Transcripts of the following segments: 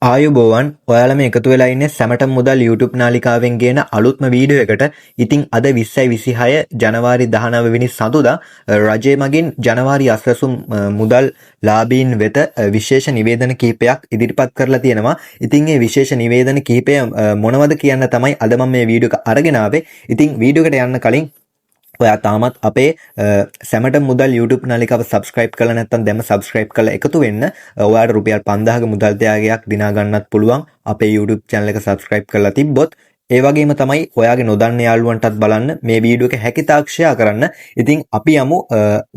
ආයුබෝවන් ඔයාලම එකතු වෙලා ඉන්නේ සැමටම මුදල් YouTube නාලිකාවෙන් ගේන අලුත්ම වීඩියෝ එකට. ඉතින් අද 2026 ජනවාරි 19 වෙනි සඳුදා රජය මගින් ජනවාරි අස්වැසුම් මුදල් ලාභීන් වෙත විශේෂ නිවේදන කිහිපයක් ඉදිරිපත් කරලා තියෙනවා. ඉතින් මේ විශේෂ නිවේදන කිහිපය මොනවද කියන්න තමයි අද මම මේ වීඩියෝ එක අරගෙන ආවේ. ඉතින් වීඩියෝ එකට යන්න කලින් ඔයා තාමත් අපේ සැමට මුදල් YouTube නාලිකාව subscribe කරලා නැත්නම් දැන් subscribe කරලා එකතු වෙන්න. ඔයාලට රුපියල් 5000ක මුදල් ත්‍යාගයක් දිනා ගන්නත් පුළුවන් අපේ YouTube channel එක subscribe කරලා තිබ්බොත්. ඒ වගේම තමයි ඔයාගේ නොදන්න යාළුවන්ටත් බලන්න මේ වීඩියෝ එක හැකිතාක් share කරන්න. ඉතින් අපි යමු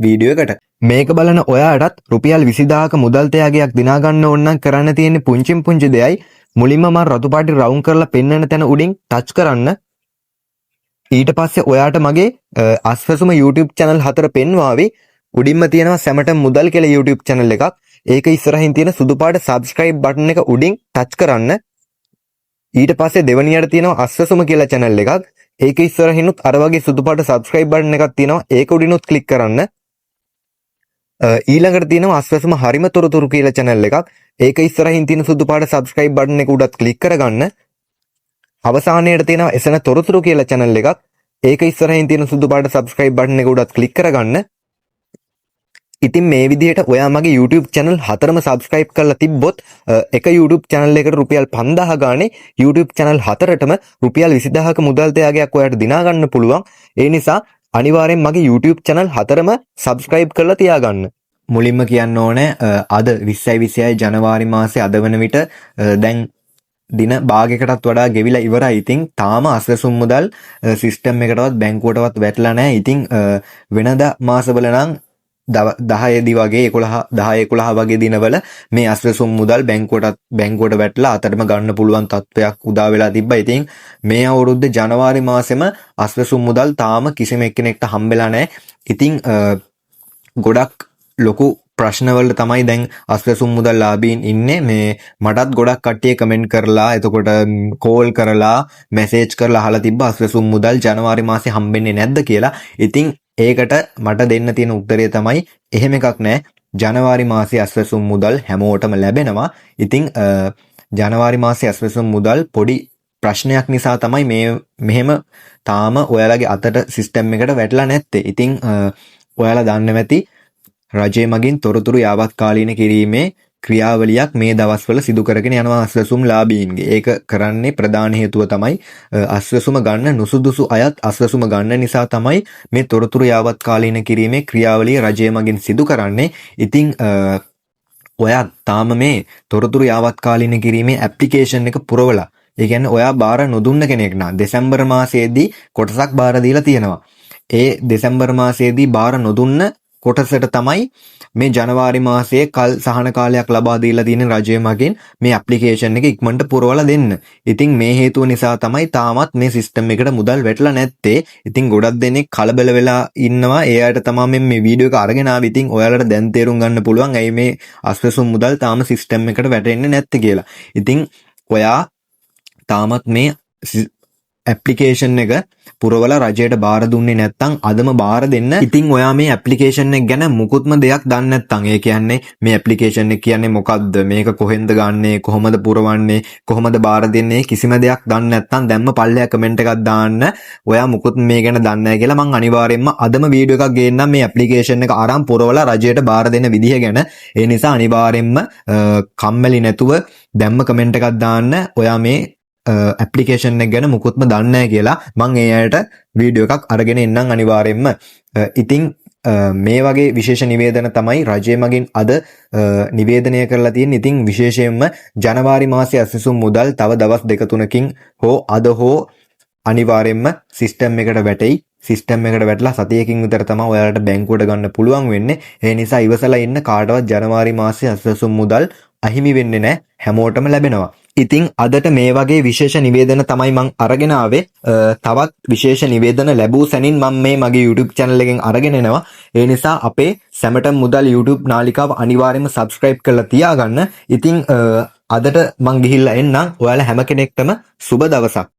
වීඩියෝ එකට. මේක බලන ඔයාටත් රුපියල් 20000ක මුදල් ත්‍යාගයක් දිනා ගන්න ඕන නම් කරන්න තියෙන්නේ පුංචි දෙයයි. මුලින්ම මම රතු පාටි රවුන්ඩ් කරලා පෙන්වන තැන උඩින් touch කරන්න. ඊට පස්සේ ඔයාට මගේ අස්වැසුම YouTube channel 4 පෙන්වාවි. උඩින්ම තියෙනවා සැමට මුදල් කියලා YouTube channel එකක්. ඒක ඉස්සරහින් තියෙන සුදු පාට subscribe button එක උඩින් touch කරන්න. ඊට පස්සේ දෙවනියට තියෙනවා අස්වැසුම කියලා channel එකක්. ඒක ඉස්සරහිනුත් අර වගේ සුදු පාට subscribe button එකක් තියෙනවා. ඒක උඩිනුත් click කරන්න. ඊළඟට තියෙනවා අස්වැසුම හරිම තොරතුරු කියලා channel එකක්. ඒක ඉස්සරහින් තියෙන සුදු පාට subscribe button එක උඩත් click කරගන්න. අවසානයේ තියෙනවා එසන තොරතුරු කියලා channel එකක්. ඒක ඉස්සරහින් තියෙන සුදු පාට subscribe button එක උඩත් click කරගන්න. ඉතින් මේ විදිහට ඔයා මගේ YouTube channel 4ම subscribe කරලා තිබ්බොත් එක YouTube channel එකට රුපියල් 5000 ගානේ YouTube channel 4ටම රුපියල් 20000ක මුදල් ත්‍යාගයක් ඔයාට දිනා ගන්න පුළුවන්. ඒ නිසා අනිවාර්යෙන් මගේ YouTube channel 4ම subscribe කරලා තියාගන්න. මුලින්ම කියන්න ඕනේ අද 2026 ජනවාරි මාසේ අද වන විට දැන් දින භාගයකටත් වඩා ගෙවිලා ඉවරයි. ඉතින් තාම අස්වැසුම් මුදල් සිස්ටම් එකටවත් බැංකුවටවත් වැටලා නැහැ. ඉතින් වෙනදා මාසවල නම් 10 දී වගේ 11 වගේ දිනවල මේ අස්වැසුම් මුදල් බැංකුවට වැටලා අතරම ගන්න පුළුවන් තත්ත්වයක් උදා වෙලා තිබ්බා. ඉතින් මේ අවුරුද්ද ජනවාරි මාසෙම අස්වැසුම් මුදල් තාම කිසිම එක්කෙනෙක්ට හම්බෙලා නැහැ. ඉතින් ගොඩක් ලොකු ප්‍රශ්නවල තමයි දැන් අස්වැසුම් මුදල් ලාභීන් ඉන්නේ. මේ මටත් ගොඩක් කට්ටිය කමෙන්ට් කරලා එතකොට කෝල් කරලා මැසේජ් කරලා අහලා තිබ්බා අස්වැසුම් මුදල් ජනවාරි මාසේ හම්බෙන්නේ නැද්ද කියලා. ඉතින් ඒකට මට දෙන්න තියෙන උත්තරය තමයි එහෙම එකක් නැහැ. ජනවාරි මාසේ අස්වැසුම් මුදල් හැමෝටම ලැබෙනවා. ඉතින් ජනවාරි මාසේ අස්වැසුම් මුදල් පොඩි ප්‍රශ්නයක් නිසා තමයි මෙහෙම තාම ඔයාලගේ අතට සිස්ටම් එකට වැටලා නැත්තේ. ඉතින් ඔයාලා දන්න නැති රජය මගින් තොරතුරු යාවත්කාලීන කිරීමේ ක්‍රියාවලියක් මේ දවස්වල සිදු කරගෙන යනවා අස්වැසුම් ලාභීන්ගේ. ඒක කරන්නේ ප්‍රධාන හේතුව තමයි අස්වැසුම ගන්න නුසුදුසු අයත් අස්වැසුම ගන්න නිසා තමයි මේ තොරතුරු යාවත්කාලීන කිරීමේ ක්‍රියාවලිය රජය මගින් සිදු කරන්නේ. ඉතින් ඔයා තාම මේ තොරතුරු යාවත්කාලීන කිරීමේ ඇප්ලිකේෂන් එක පුරවලා, ඒ කියන්නේ ඔයා බාර නොදුන්න කෙනෙක් නම් දෙසැම්බර් මාසයේදී කොටසක් බාර දීලා තියෙනවා. ඒ දෙසැම්බර් මාසයේදී බාර නොදුන්න කොටසට තමයි මේ ජනවාරි මාසයේ කල් සහන කාලයක් ලබා දීලා තියෙන රජය මගින් මේ ඇප්ලිකේෂන් එක ඉක්මනට පුරවලා දෙන්න. ඉතින් මේ හේතුව නිසා තමයි තාමත් මේ සිස්ටම් එකට මුදල් වැටලා නැත්තේ. ඉතින් ගොඩක් දෙනෙක් කලබල වෙලා ඉන්නවා. එයාට තමයි මේ වීඩියෝ එක අරගෙන ආවේ. ඉතින් ඔයාලට දැන් තේරුම් ගන්න පුළුවන් ඇයි මේ අස්වැසුම් මුදල් තාම සිස්ටම් එකට වැටෙන්නේ නැත්තේ කියලා. ඉතින් ඔයා තාමත් මේ ඇප්ලිකේෂන් එක පුරවලා රජයට බාර දුන්නේ නැත්නම් අදම බාර දෙන්න. ඉතින් ඔයා මේ ඇප්ලිකේෂන් එක ගැන මුකුත්ම දෙයක් දන්නේ නැත්නම්, ඒ කියන්නේ මේ ඇප්ලිකේෂන් එක කියන්නේ මොකද්ද, මේක කොහෙන්ද ගන්නෙ, කොහොමද පුරවන්නේ, කොහොමද බාර දෙන්නේ, කිසිම දෙයක් දන්නේ නැත්නම් දැම්ම පල්ලෙහා කමෙන්ට් එකක් දාන්න. ඔයා මුකුත් මේ ගැන දන්නේ නැහැ කියලා මම අනිවාර්යයෙන්ම අදම වීඩියෝ එකක් ගේන්නම් මේ ඇප්ලිකේෂන් එක අරන් පුරවලා රජයට බාර දෙන්න විදිහ ගැන. ඒ නිසා අනිවාර්යයෙන්ම කම්මැලි නැතුව දැම්ම කමෙන්ට් එකක් දාන්න. ඔයා මේ ඇප්ලිකේෂන් එක ගැන මුකුත්ම දන්නේ නැහැ කියලා මම ඒ අයට වීඩියෝ එකක් අරගෙන එන්නම් අනිවාර්යයෙන්ම. ඉතින් මේ වගේ විශේෂ නිවේදන තමයි රජය මගින් අද නිවේදනය කරලා තියෙන්නේ. ඉතින් විශේෂයෙන්ම ජනවාරි මාසයේ අස්වැසුම් මුදල් තව දවස් 2-3කින් හෝ අද හෝ අනිවාර්යයෙන්ම සිස්ටම් එකට වැටෙයි. සිස්ටම් එකට වැටලා සතියකින් විතර තමයි ඔයාලට බැංකුවට ගන්න පුළුවන් වෙන්නේ. ඒ නිසා ඉවසලා ඉන්න, කාටවත් ජනවාරි මාසයේ අස්වැසුම් මුදල් අහිමි වෙන්නේ නැහැ. හැමෝටම ලැබෙනවා. ඉතින් අදට මේ වගේ විශේෂ නිවේදන තමයි මං අරගෙන ආවේ. තවත් විශේෂ නිවේදන ලැබූ සැනින් මම මේ මගේ YouTube channel එකෙන් අරගෙන එනවා. ඒ නිසා අපේ සැමට මුදල් YouTube නාලිකාව අනිවාර්යයෙන්ම subscribe කරලා තියාගන්න. ඉතින් අදට මං ගිහිල්ලා එන්නම්. ඔයාලා හැම කෙනෙක්ටම සුබ දවසක්.